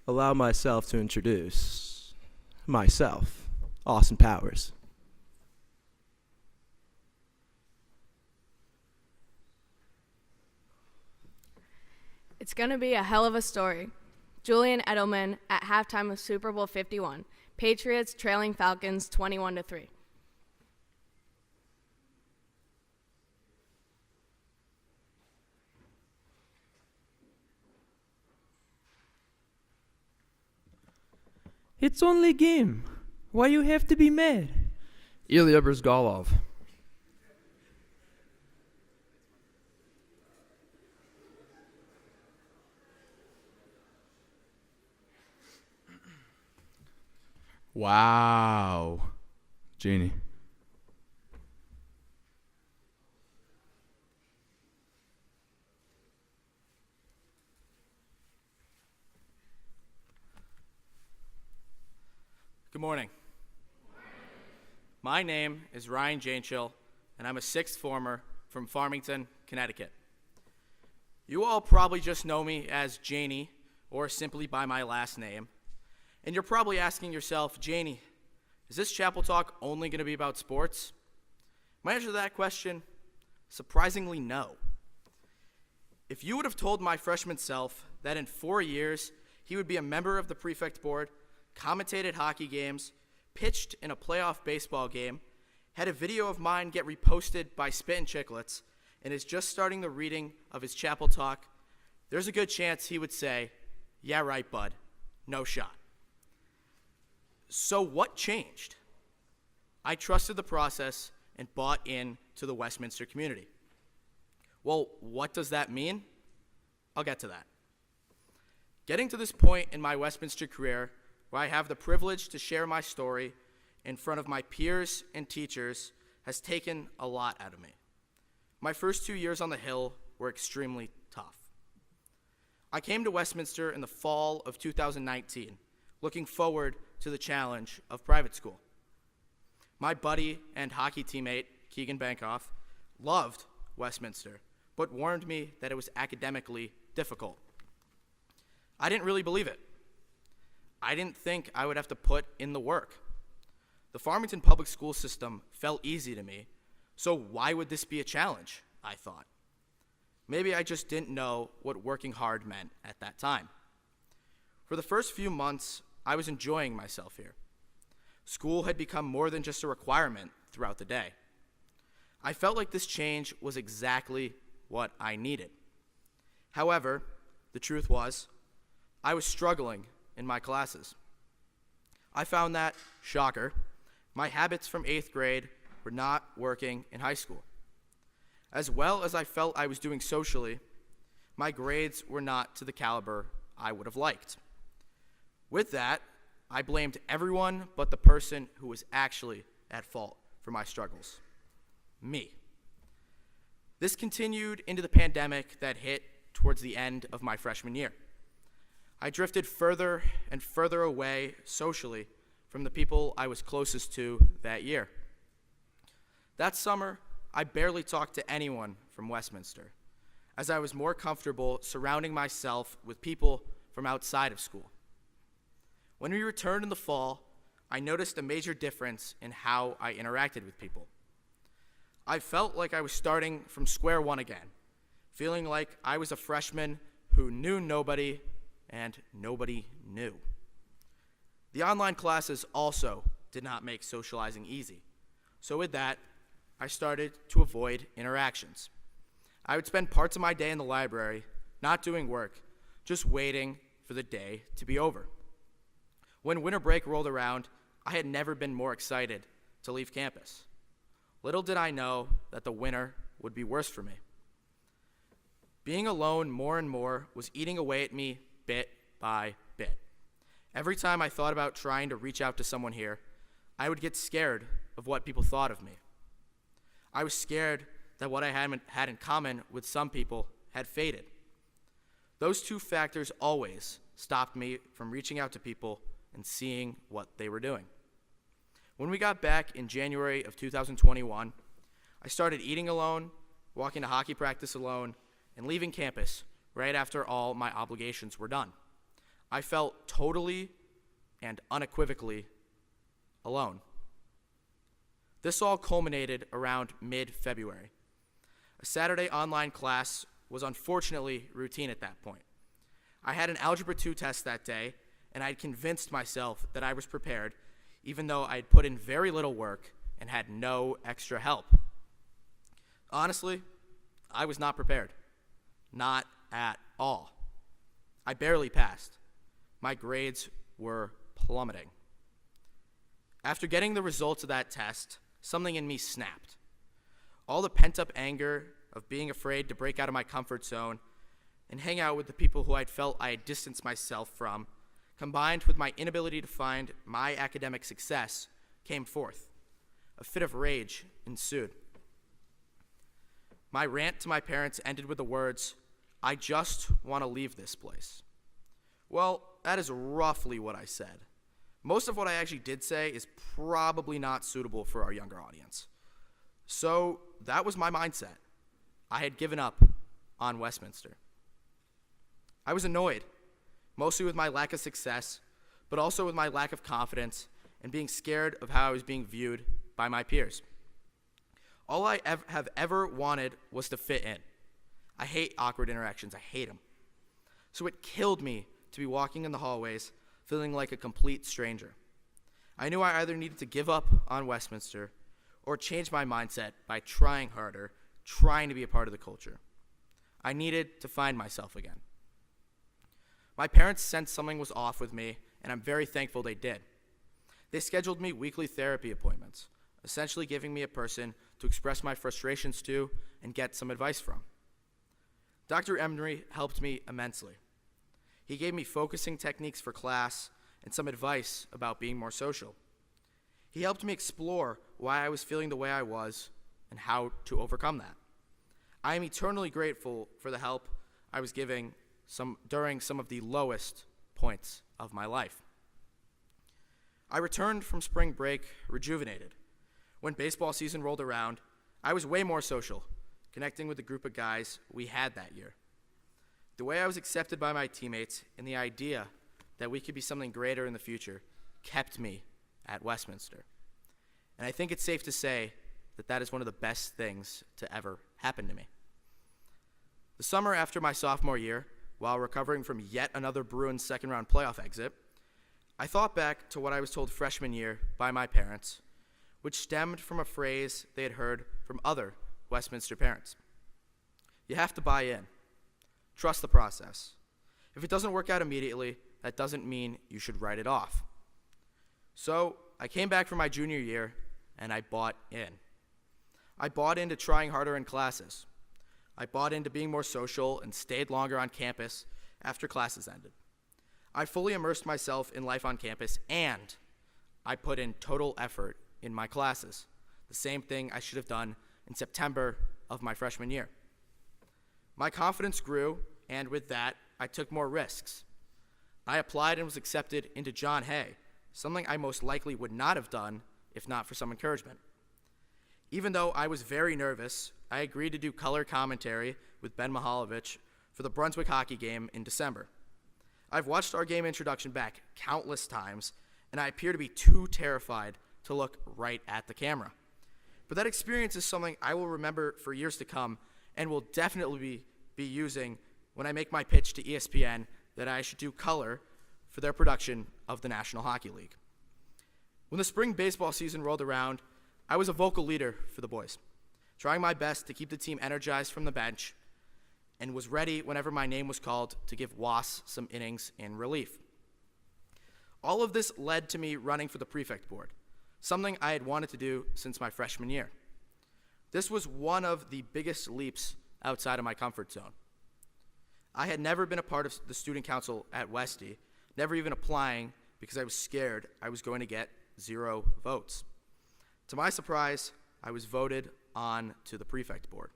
allow myself to introduce myself, Austin Powers. It's going to be a hell of a story. Julian Edelman at halftime of Super Bowl 51. Patriots trailing Falcons 21-3. It's only game. Why you have to be mad? Ilya Brizgalov. Wow. Janie. Good morning. My name is Ryan Janeshill, and I'm a sixth former from Farmington, Connecticut. You all probably just know me as Janie, or simply by my last name. And you're probably asking yourself, Janie, is this Chapel Talk only going to be about sports? My answer to that question, surprisingly no. If you would have told my freshman self that in 4 years he would be a member of the prefect board, commentated hockey games, pitched in a playoff baseball game, had a video of mine get reposted by Spittin' Chicklets, and is just starting the reading of his Chapel Talk, there's a good chance he would say, yeah, right, bud, no shot. So what changed? I trusted the process and bought in to the Westminster community. Well, what does that mean? I'll get to that. Getting to this point in my Westminster career, where I have the privilege to share my story in front of my peers and teachers, has taken a lot out of me. My first 2 years on the Hill were extremely tough. I came to Westminster in the fall of 2019, looking forward to the challenge of private school. My buddy and hockey teammate, Keegan Bankoff, loved Westminster, but warned me that it was academically difficult. I didn't really believe it. I didn't think I would have to put in the work. The Farmington public school system felt easy to me, so why would this be a challenge, I thought. Maybe I just didn't know what working hard meant at that time. For the first few months, I was enjoying myself here. School had become more than just a requirement throughout the day. I felt like this change was exactly what I needed. However, the truth was, I was struggling in my classes. I found that, shocker, my habits from 8th grade were not working in high school. As well as I felt I was doing socially, my grades were not to the caliber I would have liked. With that, I blamed everyone but the person who was actually at fault for my struggles, me. This continued into the pandemic that hit towards the end of my freshman year. I drifted further and further away socially from the people I was closest to that year. That summer, I barely talked to anyone from Westminster, as I was more comfortable surrounding myself with people from outside of school. When we returned in the fall, I noticed a major difference in how I interacted with people. I felt like I was starting from square one again, feeling like I was a freshman who knew nobody and nobody knew. The online classes also did not make socializing easy. So with that, I started to avoid interactions. I would spend parts of my day in the library, not doing work, just waiting for the day to be over. When winter break rolled around, I had never been more excited to leave campus. Little did I know that the winter would be worse for me. Being alone more and more was eating away at me bit by bit. Every time I thought about trying to reach out to someone here, I would get scared of what people thought of me. I was scared that what I had in common with some people had faded. Those two factors always stopped me from reaching out to people and seeing what they were doing. When we got back in January of 2021, I started eating alone, walking to hockey practice alone, and leaving campus right after all my obligations were done. I felt totally and unequivocally alone. This all culminated around mid-February. A Saturday online class was unfortunately routine at that point. I had an Algebra 2 test that day, and I had convinced myself that I was prepared, even though I had put in very little work and had no extra help. Honestly, I was not prepared. Not at all. I barely passed. My grades were plummeting. After getting the results of that test, something in me snapped. All the pent-up anger of being afraid to break out of my comfort zone and hang out with the people who I'd felt I had distanced myself from, combined with my inability to find my academic success, came forth. A fit of rage ensued. My rant to my parents ended with the words, "I just want to leave this place." Well, that is roughly what I said. Most of what I actually did say is probably not suitable for our younger audience. So that was my mindset. I had given up on Westminster. I was annoyed, mostly with my lack of success, but also with my lack of confidence and being scared of how I was being viewed by my peers. All I have ever wanted was to fit in. I hate awkward interactions. I hate them. So it killed me to be walking in the hallways feeling like a complete stranger. I knew I either needed to give up on Westminster or change my mindset by trying harder, trying to be a part of the culture. I needed to find myself again. My parents sensed something was off with me, and I'm very thankful they did. They scheduled me weekly therapy appointments, essentially giving me a person to express my frustrations to and get some advice from. Dr. Emery helped me immensely. He gave me focusing techniques for class and some advice about being more social. He helped me explore why I was feeling the way I was and how to overcome that. I am eternally grateful for the help I was giving during some of the lowest points of my life. I returned from spring break rejuvenated. When baseball season rolled around, I was way more social, connecting with the group of guys we had that year. The way I was accepted by my teammates and the idea that we could be something greater in the future kept me at Westminster. And I think it's safe to say that that is one of the best things to ever happen to me. The summer after my sophomore year, while recovering from yet another Bruins second-round playoff exit, I thought back to what I was told freshman year by my parents, which stemmed from a phrase they had heard from other Westminster parents. You have to buy in. Trust the process. If it doesn't work out immediately, that doesn't mean you should write it off. So I came back from my junior year, and I bought in. I bought into trying harder in classes. I bought into being more social and stayed longer on campus after classes ended. I fully immersed myself in life on campus, and I put in total effort in my classes, the same thing I should have done in September of my freshman year. My confidence grew, and with that, I took more risks. I applied and was accepted into John Hay, something I most likely would not have done if not for some encouragement. Even though I was very nervous, I agreed to do color commentary with Ben Mihaljevic for the Brunswick hockey game in December. I've watched our game introduction back countless times, and I appear to be too terrified to look right at the camera. But that experience is something I will remember for years to come and will definitely be using when I make my pitch to ESPN that I should do color for their production of the National Hockey League. When the spring baseball season rolled around, I was a vocal leader for the boys, trying my best to keep the team energized from the bench, and was ready whenever my name was called to give Was some innings in relief. All of this led to me running for the prefect board, something I had wanted to do since my freshman year. This was one of the biggest leaps outside of my comfort zone. I had never been a part of the student council at Westy, never even applying because I was scared I was going to get 0 votes. To my surprise, I was voted on to the prefect board.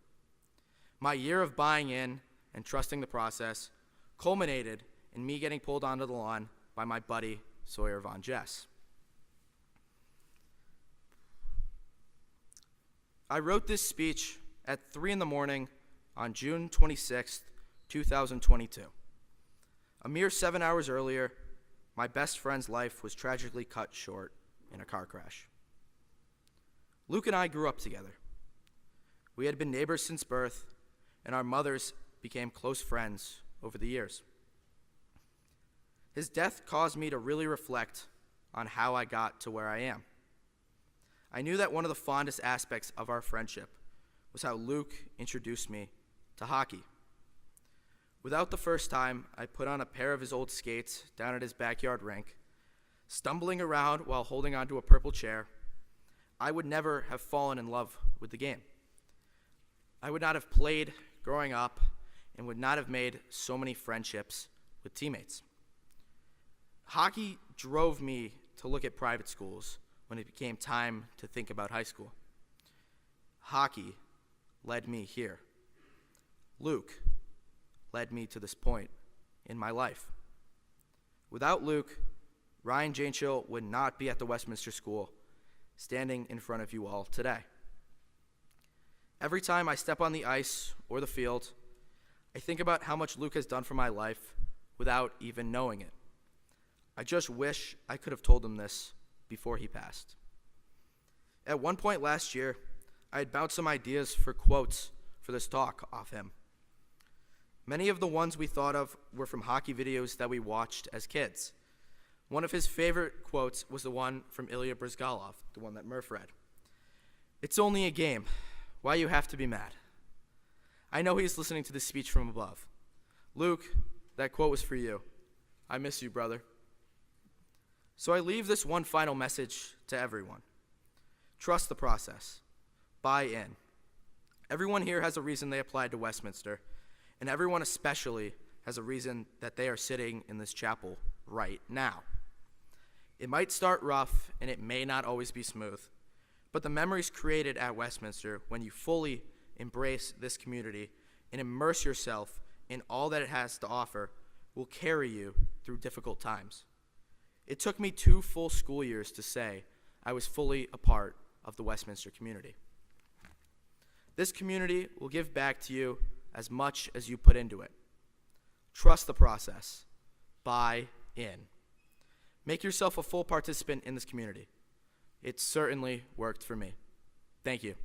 My year of buying in and trusting the process culminated in me getting pulled onto the lawn by my buddy, Sawyer Von Jess. I wrote this speech at 3 in the morning on June 26th, 2022. A mere 7 hours earlier, my best friend's life was tragically cut short in a car crash. Luke and I grew up together. We had been neighbors since birth, and our mothers became close friends over the years. His death caused me to really reflect on how I got to where I am. I knew that one of the fondest aspects of our friendship was how Luke introduced me to hockey. Without the first time, I put on a pair of his old skates down at his backyard rink, stumbling around while holding onto a purple chair. I would never have fallen in love with the game. I would not have played growing up and would not have made so many friendships with teammates. Hockey drove me to look at private schools when it became time to think about high school. Hockey led me here. Luke led me to this point in my life. Without Luke, Ryan Janeshill would not be at the Westminster School, standing in front of you all today. Every time I step on the ice or the field, I think about how much Luke has done for my life without even knowing it. I just wish I could have told him this before he passed. At one point last year, I had bounced some ideas for quotes for this talk off him. Many of the ones we thought of were from hockey videos that we watched as kids. One of his favorite quotes was the one from Ilya Bryzgalov, the one that Murph read. "It's only a game. Why you have to be mad?" I know he's listening to this speech from above. Luke, that quote was for you. I miss you, brother. So I leave this one final message to everyone. Trust the process. Buy in. Everyone here has a reason they applied to Westminster, and everyone especially has a reason that they are sitting in this chapel right now. It might start rough, and it may not always be smooth, but the memories created at Westminster when you fully embrace this community and immerse yourself in all that it has to offer will carry you through difficult times. It took me 2 full school years to say I was fully a part of the Westminster community. This community will give back to you as much as you put into it. Trust the process. Buy in. Make yourself a full participant in this community. It certainly worked for me. Thank you.